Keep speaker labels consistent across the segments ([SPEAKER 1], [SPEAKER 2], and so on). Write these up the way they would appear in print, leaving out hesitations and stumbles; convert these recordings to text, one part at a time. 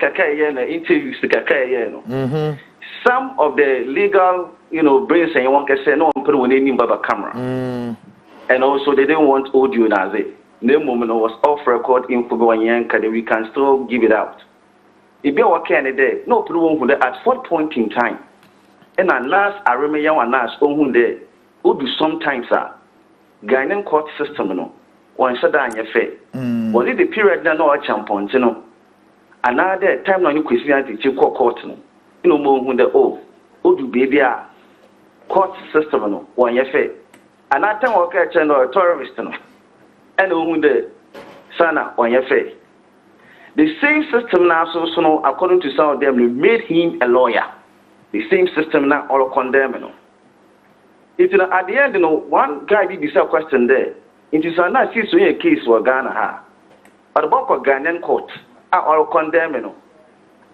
[SPEAKER 1] interviews some of the legal, brains and one can say no one put on any camera. And also they didn't want audio as it. No moment was off record info going we can still give it out. If you are candidate, no problem at what point in time. And at last I remember young and last on there would do sometimes Ghanaian court system one shut down your face. Was it the period that no champion, another time on you question to court more when the do baby court system one your face. Another time I catch a terrorist and when the sana on your face. The same system now, so according to some of them, made him a lawyer. The same system now all condemn. It's at the end, one guy did this question there. It is a nice case for Ghana. But about Ghanaian court are all condemn.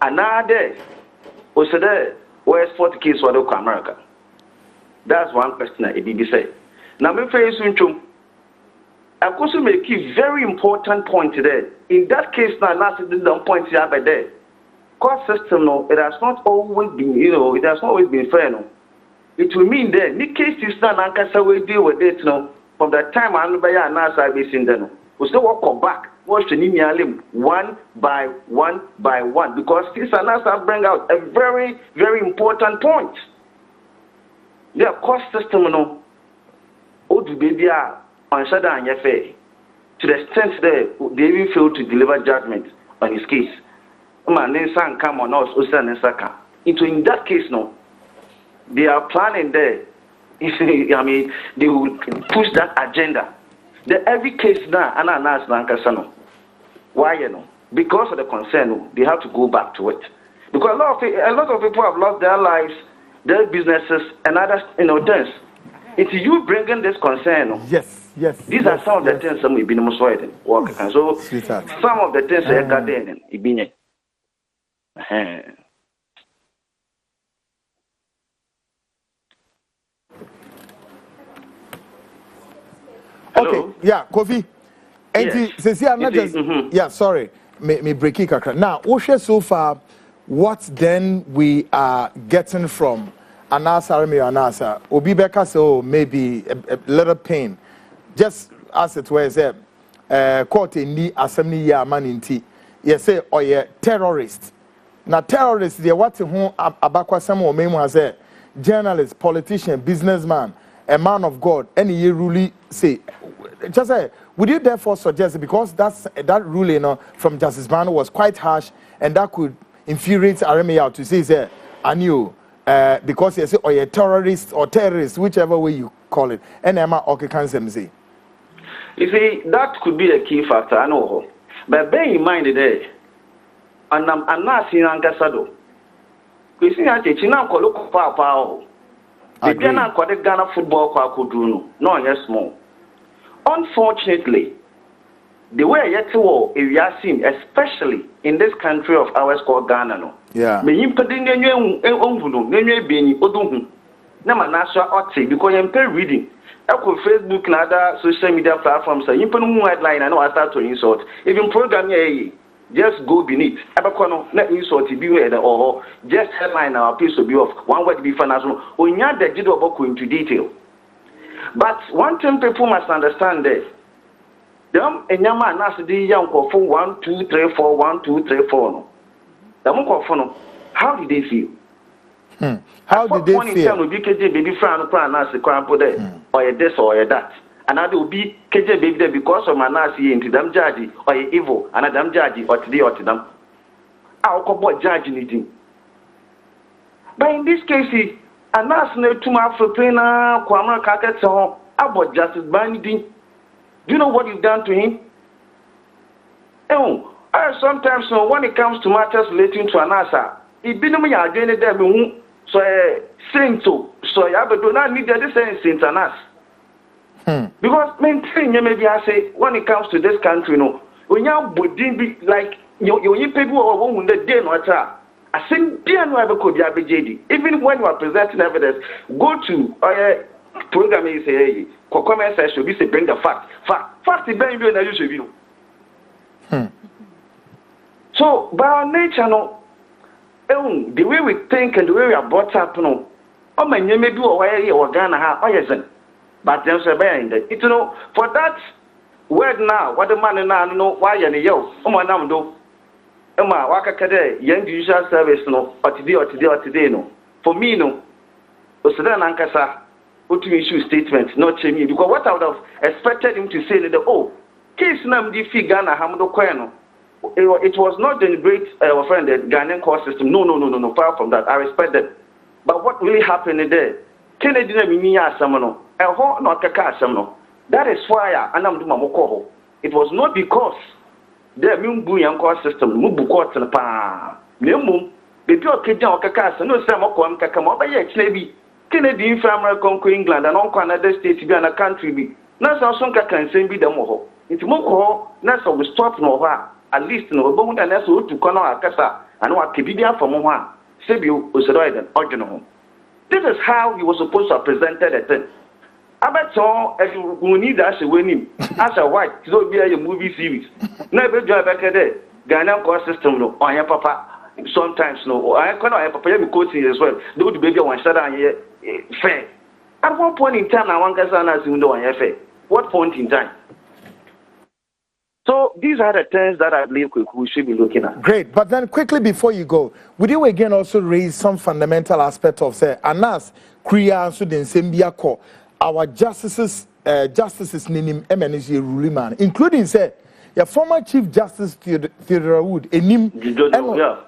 [SPEAKER 1] Another was there, where's 40 case for America? That's one question I did say. Now, me face I also make a very important point there. In that case, now, last point here by there. Court system, it has not always been, it has not always been fair, It will mean that the case is not Ankasa will deal with it, from the time I know and now I be seen then. We still walk back, watch the Nimialim one by one, because this and that bring out a very, very important point. The court system, do baby on Sada and Yafe, to the extent that they even failed to deliver judgment on his case. Man, then son come on us, Usan and Saka. Into in that case, they are planning there. I mean, they will push that agenda. Every case now, and ask Lankasano. Why, Because of the concern, they have to go back to it. Because a lot of people have lost their lives, their businesses, and other, things. It's you bringing this concern.
[SPEAKER 2] Yes.
[SPEAKER 1] These are some of the things that we've been working. So, some of the things that got in it.
[SPEAKER 2] Okay, yeah, Kofi. Yeah, sorry, me break it. Now, so far, what then we are getting from Anasa, Obi Beka, so maybe a little pain, just as it was court in the assembly year man in tea. You say, oh yeah, terrorist. Now, terrorists, they what to whom Abakwa Samuel Memo was a journalist, politician, businessman, a man of God, any you really say. Just say, would you therefore suggest, because that ruling from Justice Bano was quite harsh, and that could infuriate Aremia to say, I knew, because you say, or a terrorist, whichever way you call it, and Emma Okekansemzi.
[SPEAKER 1] You see, that could be a key factor, I know. But bear in mind today, and I'm not seeing Angasado. You see, I'm look for the Ghana football no, yes, small. Unfortunately, the way yet to we are seeing, especially in this country of ours called Ghana, me impeding because I'm reading. Facebook and other social media platforms, you put a headline and I start to insult. Even program just go beneath. Not insult to be or just headline our piece of view of one word to be financial. When you the jido book into detail. But one thing people must understand that them and your man has the young for 1, 2, 3, 4, 1, 2, 3, 4. No. How did they feel?
[SPEAKER 2] How did they feel?
[SPEAKER 1] Baby friend or a this or that. And I will be KJ baby there because of my nasi into them judge or evil and a damn judge or today or to them. I'll call what judge anything. But in this case, a nurse no too much for Pena, Kwama Kaketson, about Justice Binding. Do you know what you've done to him? Oh, sometimes when it comes to matters relating to an answer, it be no me again there. So, saint so I do not need the same saint and us. Because maintain maybe I say when it comes to this country, when you be like you people are on the day no atta. I think dear no ever could be JD. Even when you are presenting evidence, go to program you say comment section, we say bring the fact. Fact is very good and you should be. So So by our nature, no, the way we think and the way we are brought up, no, oh man, you may do away or Ghana, how yes, but then say behind it. You know, for that word now, what the man now know why you yo, oh my name do. Emma, waka kade, young judicial service no, or today no. For me no, Osadan Ankasa, what to issue statements, not to me, because what I would have expected him to say that case nam di fi Ghana hamdo kweno. It was not deliberate friend the Ghanaian court system. No, far from that. I respect that. But what really happened there? Kennedy na miniya asamno. Eho no kaka asamno. That is why anam do mamoko. It was not because the mumbu yan court system mubu court na pa. Nemu bebi okeja okaka asamno no say moko am kaka mo ba ye chlebi. Kennedy in America conquer England and on another state be and country be. Na so son kaka nsem bi dem ho. Nti moko na so we stop no ha. At least no bomu da na so to kono akasa and wa kebibia from ho a sebi oseroiden odweno ho. This is how he was supposed to have presented the thing. Abeton if you need that she win as a white so be a movie series. Na be joy back there Ghanaian court system no on your papa sometimes no I cannot papa me coaching as well. They would baby one shada and here fair. At one point in time I want kasa na sindo on your fair. What point in time? So these are the things that I believe we should be looking at.
[SPEAKER 2] Great, but then quickly before you go, would you again also raise some fundamental aspect of say, anas kriya so den sembia ko our justices ninim MNG ruling man, including say your former Chief Justice Theodore Wood enim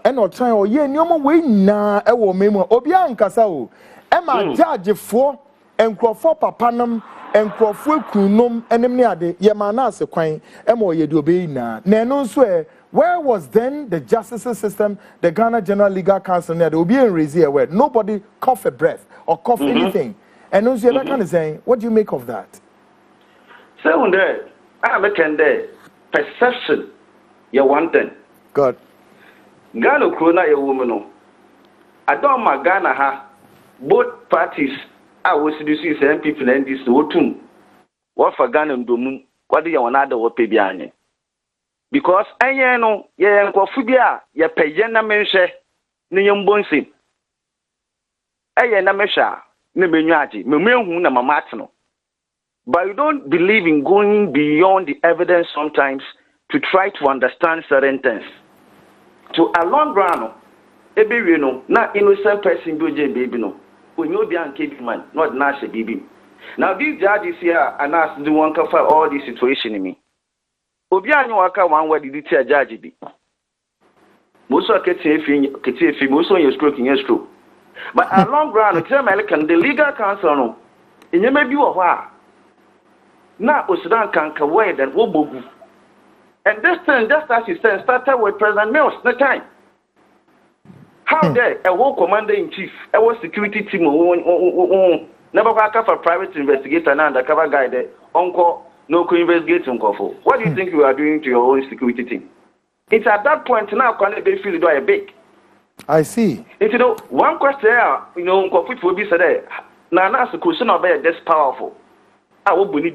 [SPEAKER 2] eno try o ye nyomo we na e wo memu obi ankasa o e ma judge fo enkrofo papanam enkrofo kunom enem ne ade ye ma na ase kwan e ma ye de obi na no nso where was then the justice system, the Ghana General Legal Council there obi en raise a word, nobody cough a breath or cough anything, and also that kind of saying, what do you make of that?
[SPEAKER 1] So there I make there perception you want thing
[SPEAKER 2] good
[SPEAKER 1] Ghana krona ye woman no I don't ma Ghana ha both parties I was seducing some people and this wotum what for Ghana ndomu kwade ye wona da wo pe bia anye because anye no ye enkofu bia ye peye na menhwe ne ye mbonsim eye na mehwa ne menwaje memehu na mamate no. But you don't believe in going beyond the evidence sometimes to try to understand certain things. To a long run, ebe no na innocent person do je baby no. When you be an man, not nash baby. Now these judges here and ask the one cover all this situation in me. Obi anyo waka one word did it judge be. Most of kete most of your stroke in your stroke. But a long run, American the legal counsel no. In you may be a now, Sudan can wait and wobogu. And this thing, just as you said, started with President Mills, no time. How dare a war commander in chief, a war security team, never back up a private investigator and undercover guy there, uncle, no co-investigation. What do you think you are doing to your own security team? It's at that point now, can they feel do a big?
[SPEAKER 2] I see.
[SPEAKER 1] If you know, one question, conflict will be said, now, that's the question of this powerful. Oh, you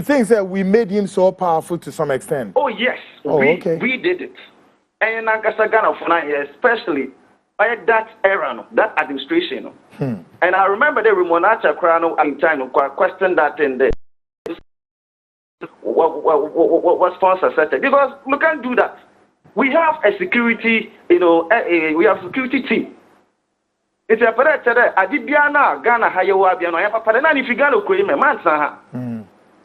[SPEAKER 2] think that we made him so powerful to some extent?
[SPEAKER 1] Oh yes, we did it. And especially by that era, that administration. And I remember the Ramonacha Crown in time questioned that in there. What sponsor said because we can't do that. We have a security, we have security team. It's a parade. Adibiana Ghana Hayawa Biano Papa. And if you Ghana Koyme Mansa,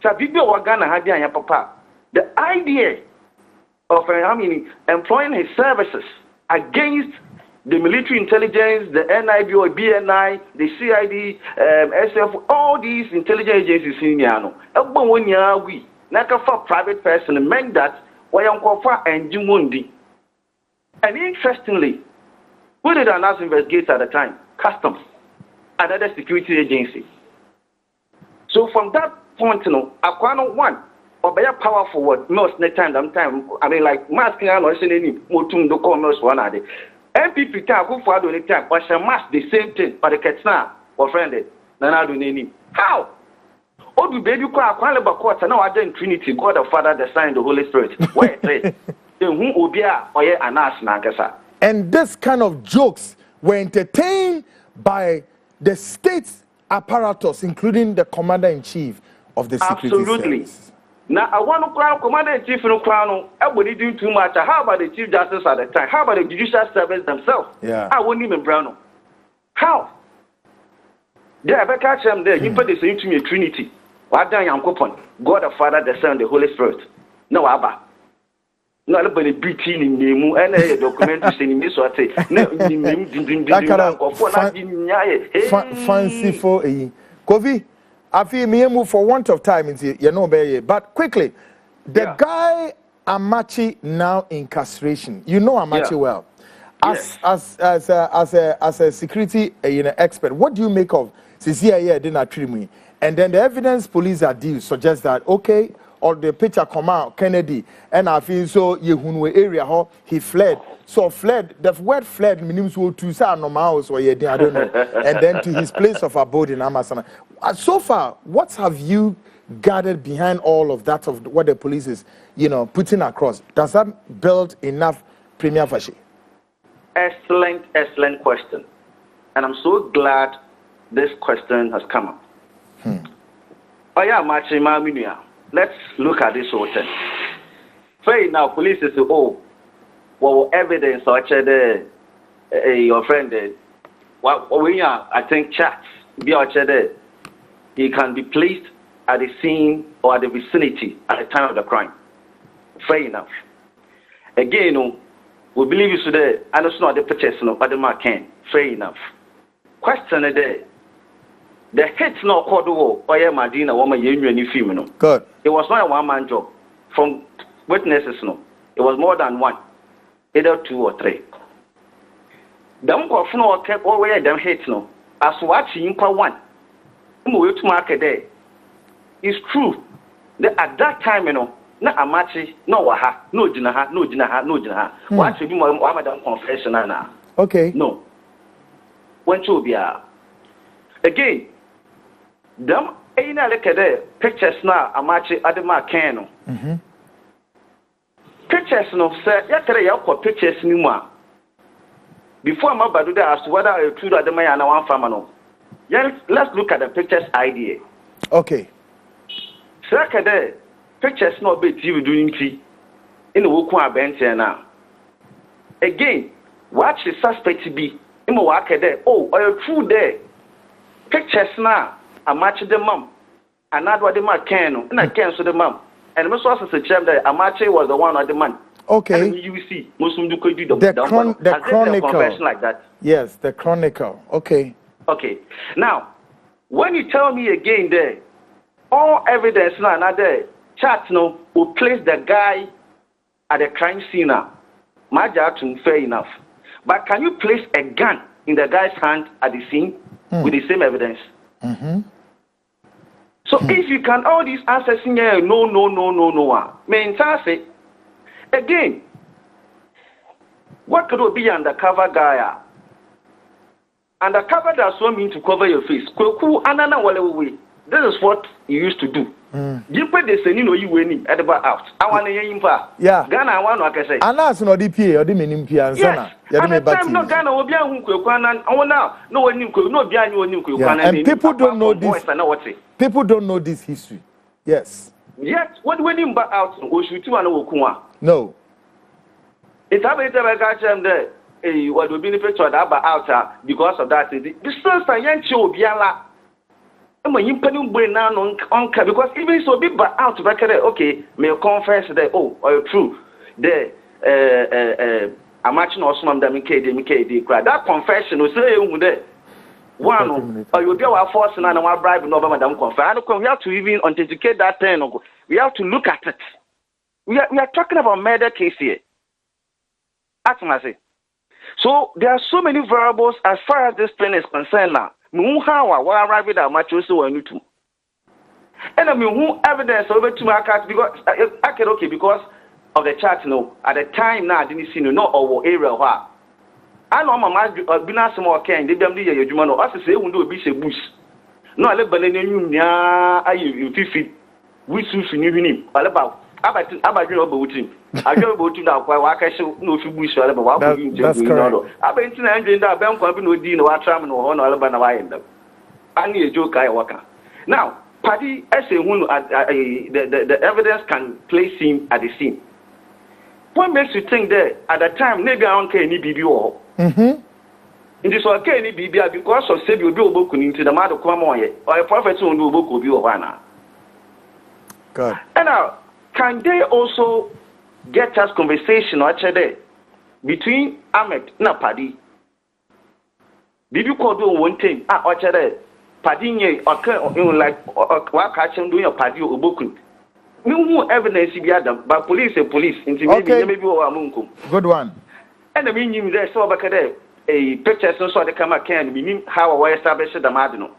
[SPEAKER 1] Sabibio Ghana Hadia Papa. The idea of employing his services against the military intelligence, the NIB or BNI, the CID, SF, all these intelligence agencies in Yano. We not for private person meant that Wayankofa and Jumundi. And interestingly, who did an investigate at the time? Customs, another security agency. So from that point, Aquano one, or by a powerful word, most time, I mean, like masking and or any motum do commerce one at it. MPP time, who for the time, but shall mask the same thing, but the Katsina or friended, Nanadu Nini. How? Oh, do baby kwa kwaleba court na wa in Trinity, God the Father, the Son, and the Holy Spirit. Where it? Then who obia oye anas na kasa.
[SPEAKER 2] And this kind of jokes were entertained by the state apparatus, including the commander-in-chief of the security service.
[SPEAKER 1] Now, I want to crown commander-in-chief in Crown. Everybody doing too much. How about the chief justice at the time? How about the judicial service themselves?
[SPEAKER 2] Yeah.
[SPEAKER 1] I won't even brown. How? They have catch them there. You put this into me Trinity. What done young coupon? God the Father, the Son, the Holy Spirit. No Abba. No, everybody beating in the and a document in this what say.
[SPEAKER 2] Fancy for a Kovi. I feel me move for want of time into you know but quickly the guy Amachi now incarceration. You know Amachi well. As a security expert, what do you make of CCIA didn't treat me? And then the evidence police are due suggests that okay, or the picture come out Kennedy and I feel so Yehunwe area how he fled. So fled, the word fled means to say normal so I don't know. And then to his place of abode in Amazon. So far, what have you gathered behind all of that of what the police is, putting across? Does that build enough premier fashi?
[SPEAKER 1] Excellent question. And I'm so glad this question has come up. Let's look at this whole thing. Fair now, police say, evidence or your friend did. I think chats be he can be placed at the scene or at the vicinity at the time of the crime. Fair enough. Again, we believe you today, and it's not the purchase but the mark can. Fair enough. Question a day. The hits no called Madina woman union female.
[SPEAKER 2] Good.
[SPEAKER 1] It was not a one-man job. From witnesses, no. It was more than one. Either 2 or 3. Them go from no kept all way them hits no. As watching per one. We to market there. It's true. At that time, na Amachi, no waha, no jinaha. What should be my madam confession now?
[SPEAKER 2] Okay.
[SPEAKER 1] No. When to be again. Them ain't look at the pictures now. Amachi Adema Kano. Pictures no say yesterday you got pictures anymore. Before I'm about to do as to whether I true that the man and one farmer no. Yeah, let's look at the pictures idea.
[SPEAKER 2] Okay.
[SPEAKER 1] Second, pictures not be TV doing tea in the Wukwa bench now. Again, watch the suspect to be in the work there. Oh, are you true there? Pictures now. I match the mum. And not what the man can, and I cancel the mum. And most also suggest that Amache was the one of the man.
[SPEAKER 2] Okay.
[SPEAKER 1] And you see, Muslim do could do the
[SPEAKER 2] chronicle
[SPEAKER 1] like that.
[SPEAKER 2] Yes, the chronicle. Okay.
[SPEAKER 1] Okay. Now, when you tell me again there, all evidence now another chat no will place the guy at the crime scene now. My judgment fair enough. But can you place a gun in the guy's hand at the scene with the same evidence? So if you can all these answers in here, no. Main say again, what could be undercover guy? Undercover does not mean to cover your face. This is what you used to do. You put the same you winning at the bar out. I want to hear him.
[SPEAKER 2] Yeah.
[SPEAKER 1] Ghana, I want to say.
[SPEAKER 2] And that's not DPA or the minimum PA.
[SPEAKER 1] Yes. And the time no Ghana will be a Hukwana. Oh, now, no one knew, no Bian, you knew.
[SPEAKER 2] And people don't know this. People don't know this history. Yes.
[SPEAKER 1] Yes. What winning back out? Or should you want
[SPEAKER 2] No.
[SPEAKER 1] It's happened to catch them there. What will be the picture of that out because of that? The sister Yancho Biala. When you put him now on because even so big but out back there, okay, may confess that or true. The I'm matching or some of them that confession will say there. One or you'll be our force and our bribe no madam confess. We have to even authenticate that thing. We have to look at it. We are talking about murder case here. That's what I say. So there are so many variables as far as this thing is concerned now. How I arrive at much also and you and I mean who evidence over to my cast because I can okay because of the chat no at the time now I didn't see no or area where I know my been some more can they them the you no as say we do be say bush no ale banana nyum nya ayi fifi wisu fini hini ale ba abadwe no bawutim adwe bawutim da kwa wa ka hye no fi busu ale ba wa ko yin je no abentin na ndwe da ben kwa bi no di no wa tram no ho no ale ba na wa yenda ani ejo kai waka now Paddy as a the evidence can place him at the scene. What makes you think that at the time maybe I don't care any BB or in this okay any BB because of say you do book into the matter come on or a prophet who do book of you or
[SPEAKER 2] God.
[SPEAKER 1] And now can they also get us conversation or there between Ahmed and Paddy? BB called do one thing or there Paddy okay like what catch him doing a Paddy or book. No evidence be adam, but police into maybe
[SPEAKER 2] good one.
[SPEAKER 1] And the meaning there so back there a picture so the camera can mean how I established the madino.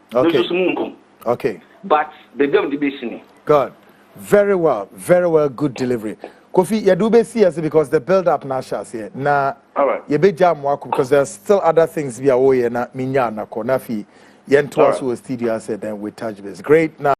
[SPEAKER 2] Okay.
[SPEAKER 1] But they don't be
[SPEAKER 2] God. Very well, good delivery. Kofi, you do be serious because the build up now shall here. Now,
[SPEAKER 1] all right.
[SPEAKER 2] You be jam work because there's still other things we are away na minya na konafi. Yen twice was studio said then we touch base. Great now.